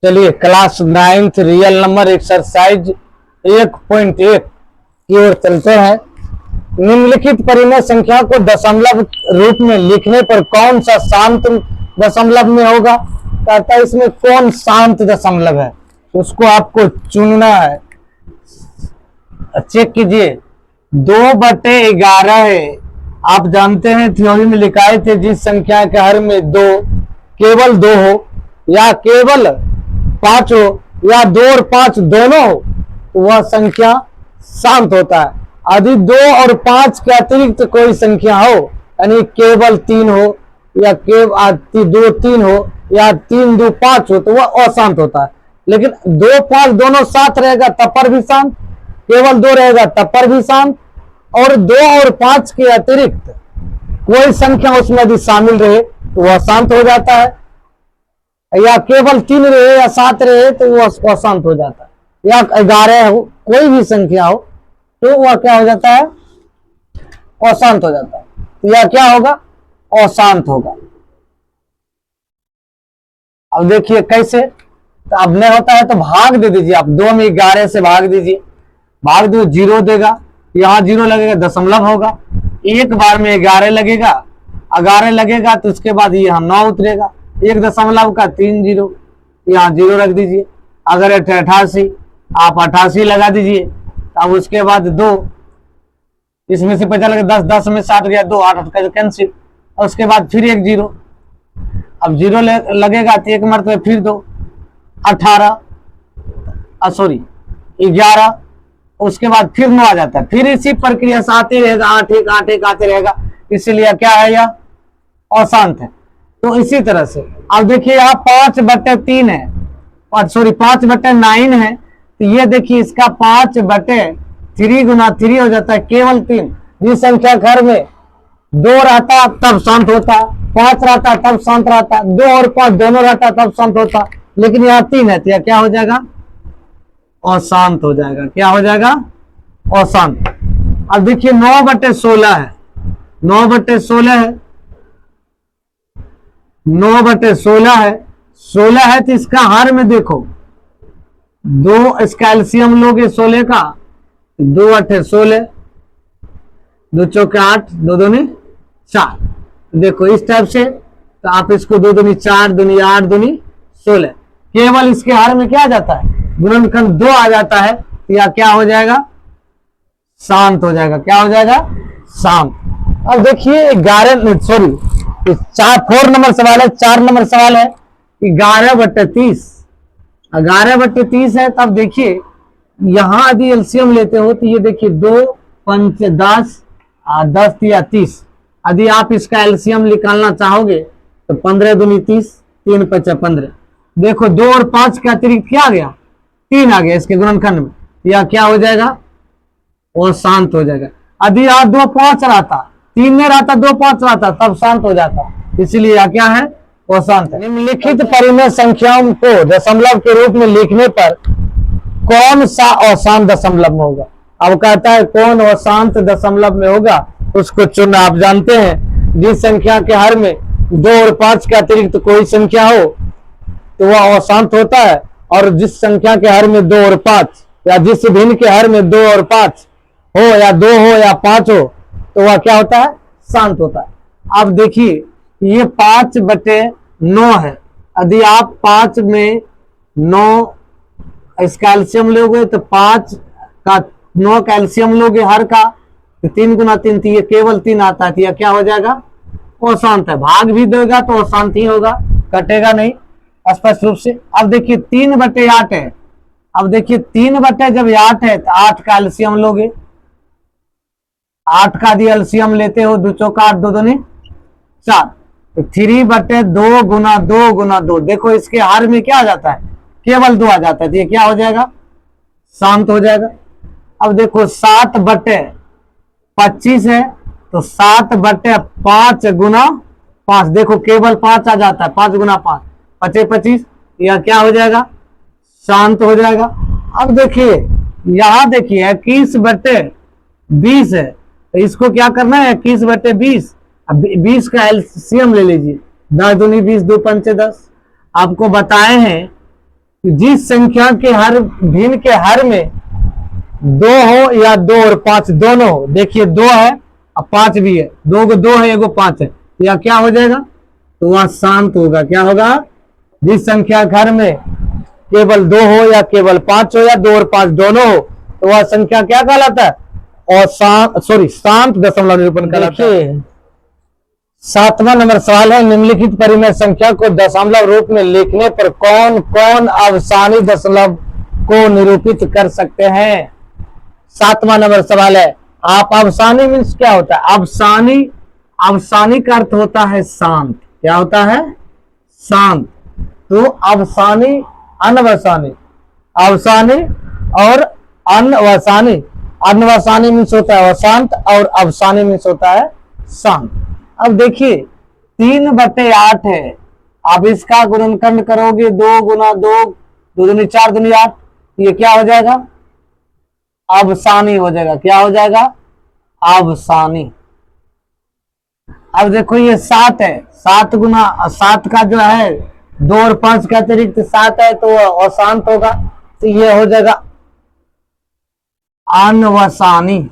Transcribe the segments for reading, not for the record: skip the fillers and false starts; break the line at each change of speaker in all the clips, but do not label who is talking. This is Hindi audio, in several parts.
चलिए class 9th real number exercise 1.1 की ओर चलते हैं। निम्नलिखित परिमेय संख्या को दशमलव रूप में लिखने पर कौन सा शांत दशमलव में होगा। कहता है इसमें कौन शांत दशमलव है, उसको आपको चुनना है। चेक कीजिए, 2/11 है। आप जानते हैं थ्योरी में लिखाए थे जिस संख्या के हर में दो केवल 2 हो या केवल 5 हो या 2 और 5 दोनों हो तो वह संख्या शांत होता है। यदि 2 और 5 के अतिरिक्त कोई संख्या हो, यानी केवल 3 हो या केवल 2 3 हो या 3 2 5 हो तो वह अशांत होता है। लेकिन 2 5 दोनों साथ रहेगा तब पर भी शांत, केवल 2 रहेगा तब पर भी शांत, और 2 और 5 के अतिरिक्त कोई संख्या उसमें यदि शामिल रहे तो वह शांत हो जाता है, या केवल 3 रहे या 7 रहे तो वह अशांत हो जाता है, या 11 हो, कोई भी संख्या हो तो वह क्या हो जाता है, अशांत हो जाता है। तो यह क्या होगा, अशांत होगा। अब देखिए कैसे, तो अब नहीं होता है तो भाग दे दीजिए, आप 2 में 11 से भाग दीजिए, भाग दो 0 देगा, यहाँ 0 लगेगा दशमलव होगा, एक बार में 11 लगेगा, 11 लगेगा तो उसके बाद यहाँ 9 उतरेगा, 1 दशमलव का 3 0, यहाँ 0 रख दीजिए। अगर 88 आप 88 लगा दीजिए, अब उसके बाद 2, इसमें से पता लगे 10 10 में 7 गया 2 8 का कैंसिल, और उसके बाद फिर एक 0, अब 0 लगेगा तो एक मरतबे फिर 2 18 सॉरी 11, उसके बाद फिर 9 आ जाता है, फिर इसी प्रक्रिया से आते रहेगा 8 1 8 1 आते रहेगा, इसीलिए क्या है यह अशांत है। तो इसी तरह से अब देखिए यहाँ 5/3 है, सॉरी 5/9 है, तो ये देखिए इसका 5/3 गुना 3 हो जाता है केवल 3। जिस संख्या घर में 2 रहता तब शांत होता, 5 रहता तब शांत रहता, 2 और 5 दोनों रहता तब शांत होता, लेकिन यहाँ 3 है तो यह क्या हो जाएगा, अशांत हो जाएगा। क्या हो जाएगा, अशांत। अब देखिए 9/16 है, 9/16 है, 9/16 है, 16 है तो इसका हर में देखो 2 इसका एलसीएम लोगे 16 का, 2 8 16, 2 चौके 8, 2 दूनी 4, देखो इस टाइप से। तो आप इसको 2 दूनी 4, दूनी 8, दूनी 16, केवल इसके हर में क्या आ जाता है, गुणनखंड 2 आ जाता है, तो यह क्या हो जाएगा, शांत हो जाएगा। क्या हो जाएगा, शांत। अब देखिए 4 नंबर सवाल है, 4 नंबर सवाल है 11/30, 11/30 है। तब देखिए यहां यदि एलसीएम लेते हो तो ये देखिए 2 5 10 10 या 30, यदि आप इसका एलसीएम निकालना चाहोगे तो 15 दूनी 30, 3 5 15, देखो 2 और 5 के अतिरिक्त क्या आ गया, 3 आ गया इसके गुणनखंड में, यह क्या हो जाएगा, वो शांत हो जाएगा। यदि यहाँ 2 5 रहता, 3 में रहता, 2 5 रहता तब शांत हो जाता, इसलिए यह क्या है, वो शांत है। निम्नलिखित परिमेय संख्याओं को दशमलव के रूप में लिखने पर कौन सा अशांत दशमलव में होगा। अब कहता है कौन अशांत दशमलव में होगा, उसको चुनना। आप जानते हैं जिस संख्या के हर में 2 और 5 के अतिरिक्त कोई संख्या हो तो वह अशांत होता है, और जिस संख्या के हर में 2 और 5 या जिस भिन्न के हर में 2 और 5 हो या 2 हो या 5 हो तो वह क्या होता है, शांत होता है। अब देखिए ये 5/9 है, यदि आप 5 में 9 इसका एल्सियम लोगे तो 5 का 9 का एल्सियम लोगे हर का, तो 3 गुना 3, तो ये केवल 3 आता है, तो यह क्या हो जाएगा, अशांत है। भाग भी देगा तो अशांत ही होगा, कटेगा नहीं स्पष्ट रूप से। अब देखिए 3/8 है, अब देखिए 3/8 है तो 8 का एल्सियम लोगे, 8 का यदि एल्सियम लेते हो 2 चौका 8, 2 दूनी 4, तो 3/2 गुना 2 गुना 2, देखो इसके हर में क्या आ जाता है, केवल 2 आ जाता है, तो ये क्या हो जाएगा, शांत हो जाएगा। अब देखो 7/25 है, तो 7/5 गुना 5, देखो केवल 5 आ जाता है, 5 गुना 5 25 25, यह क्या हो जाएगा, शांत हो जाएगा। अब देखिए यहां देखिए 21/20 है, तो इसको क्या करना है, 21/20, अब 20 का एलसीएम ले लीजिए, 10 दूनी 20, 2 पंचे 10। आपको बताए हैं जिस संख्या के हर भिन्न के हर में 2 हो या 2 और 5 दोनों हो। देखिए 2 है और 5 भी है, 2 को 2 है, एगो 5 है, या क्या हो जाएगा, तो वह शांत होगा। क्या होगा, जिस संख्या के हर में केवल 2 हो या केवल 5 हो या 2 और 5 दोनों हो, तो वह संख्या क्या कहलाता है, और शांत दशमलव निरूपण कहलाता है। 7वां नंबर सवाल है, निम्नलिखित परिमेय संख्या को दशमलव रूप में लिखने पर कौन कौन अवसानी दशमलव को निरूपित कर सकते हैं। 7वां नंबर सवाल है, आप अवसानी मीन्स क्या होता है, अवसानी का अर्थ होता है शांत। क्या होता है, शांत। तो अवसानी, अनवसानी, अवसानी और अनवसानी। अनवसानी मीन्स होता है अशांत और अवसानी मीन्स होता है शांत। अब देखिए 3/8 है, आप इसका गुणनखंड करोगे 2 गुना 2, 2 दूनी 4 दूनी 8, ये क्या हो जाएगा, अवसानी हो जाएगा। क्या हो जाएगा, अवसानी। अब देखो ये 7 है, 7 गुना 7 का जो है 2 और 5 के अतिरिक्त 7 है, तो अशांत होगा, तो ये हो जाएगा अनवसानी,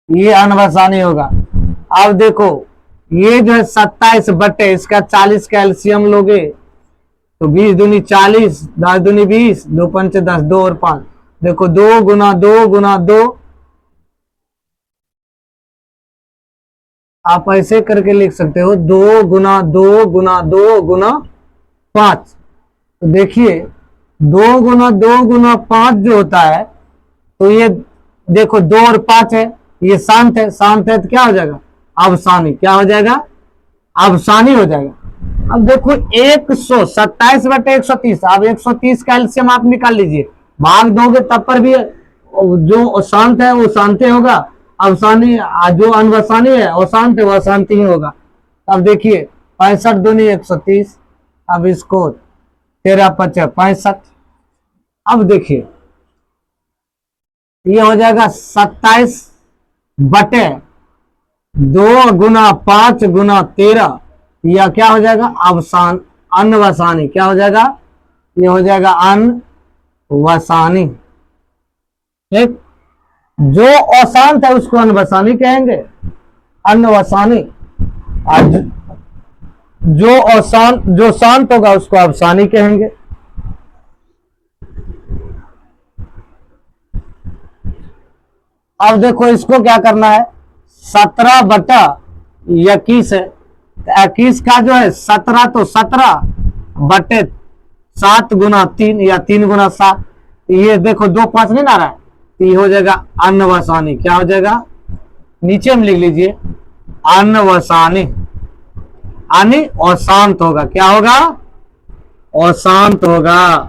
ये अनवसानी होगा। अब देखो ये जो है 27 इसका 40 का एलसीएम लोगे तो 20 दूनी 40, 10 दूनी 20, 2 पंचे 10, 2 और 5, देखो 2 गुना 2 गुना 2, आप ऐसे करके लिख सकते हो 2 गुना 2 गुना 2 गुना 5। तो देखिए 2 गुना 2 गुना 5 जो होता है, तो ये देखो 2 और 5 है, ये शांत है, शांत है तो क्या हो जाएगा, अवसानी। क्या हो जाएगा, अवसानी हो जाएगा। अब देखो 127/130, अब 130 का एलसीएम आप निकाल लीजिए, भाग दोगे तब पर भी जो शांत है वो शांति होगा, अवसानी जो अनवसानी है अशांत है वो अशांति ही होगा। अब देखिए 65 दूनी 130, अब इसको 13 5 65। अब देखिए ये हो जाएगा 27/2 गुना 5 गुना 13, या क्या हो जाएगा, अनवसानी। क्या हो जाएगा, ये हो जाएगा अनवसानी। ठीक, जो अशांत है उसको अनवसानी कहेंगे, अनवसानी। जो शांत होगा उसको अवसानी कहेंगे। अब देखो इसको क्या करना है, 17/21 है, 21 का जो है 17, तो 17/7 गुना 3 या 3 गुना 7, ये देखो 2 5 नहीं ना रहा है, तो ये हो जाएगा अनवसानी। क्या हो जाएगा, नीचे में लिख लीजिए अनवसानी। यानी अशांत होगा। क्या होगा, अशांत होगा।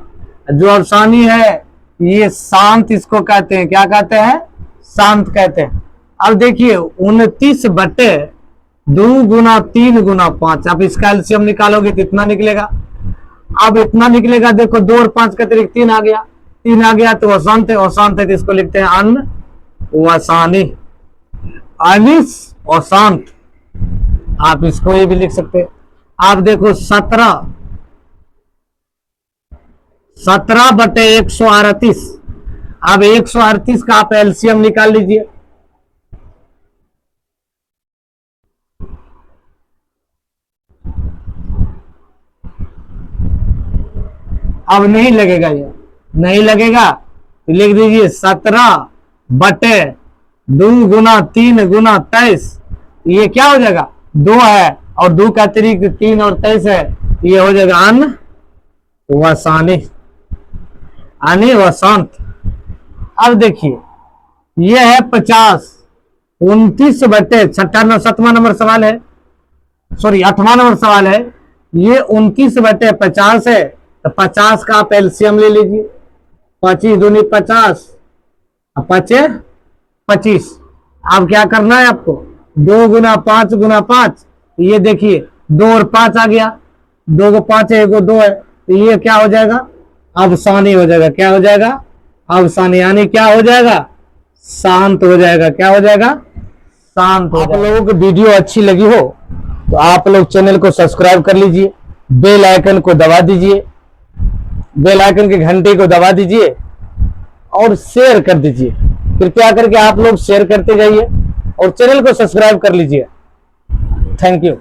जो अवसानी है ये शांत इसको कहते हैं, क्या कहते हैं, शांत कहते हैं। अब देखिए 29/2 गुना 3 गुना 5, अब इसका एलसीएम निकालोगे तो इतना निकलेगा। अब इतना निकलेगा, देखो 2 और 5 के अतिरिक्त 3 आ गया, 3 आ गया तो अशांत है, अशांत है तो इसको लिखते हैं अनवसानी, अनिस अशांत। आप इसको ये भी लिख सकते हैं। आप देखो 17/138, अब 138 का आप एलसीएम निकाल लीजिए। अब नहीं लगेगा, ये नहीं लगेगा तो लिख दीजिए 17/2 गुना 3 गुना 23, ये क्या हो जाएगा, 2 है और 2 का अतिरिक्त 3 और 23 है, ये हो जाएगा अनवसानी, अनिवसांत। अब देखिए ये है 50, 7वां नंबर सवाल है, सॉरी 8वां नंबर सवाल है। ये 29/50 है, तो 50 का आप एलसीएम ले लीजिए, 25 दूनी 50, 5 25। अब क्या करना है आपको, 2 गुना 5 गुना 5, ये देखिए 2 और 5 आ गया, 2 को 5 है, 1 को 2 है, तो ये क्या हो जाएगा, अवसानी हो जाएगा। क्या हो जाएगा, अवसानी, यानी क्या हो जाएगा, शांत हो जाएगा। क्या हो जाएगा, शांत हो जाएगा। आप लोगों को वीडियो अच्छी लगी हो तो आप लोग चैनल को सब्सक्राइब कर लीजिए, बेल आइकन को दबा दीजिए, बेल आइकन के घंटे को दबा दीजिए और शेयर कर दीजिए। कृपया करके आप लोग शेयर करते जाइए और चैनल को सब्सक्राइब कर लीजिए। Thank you.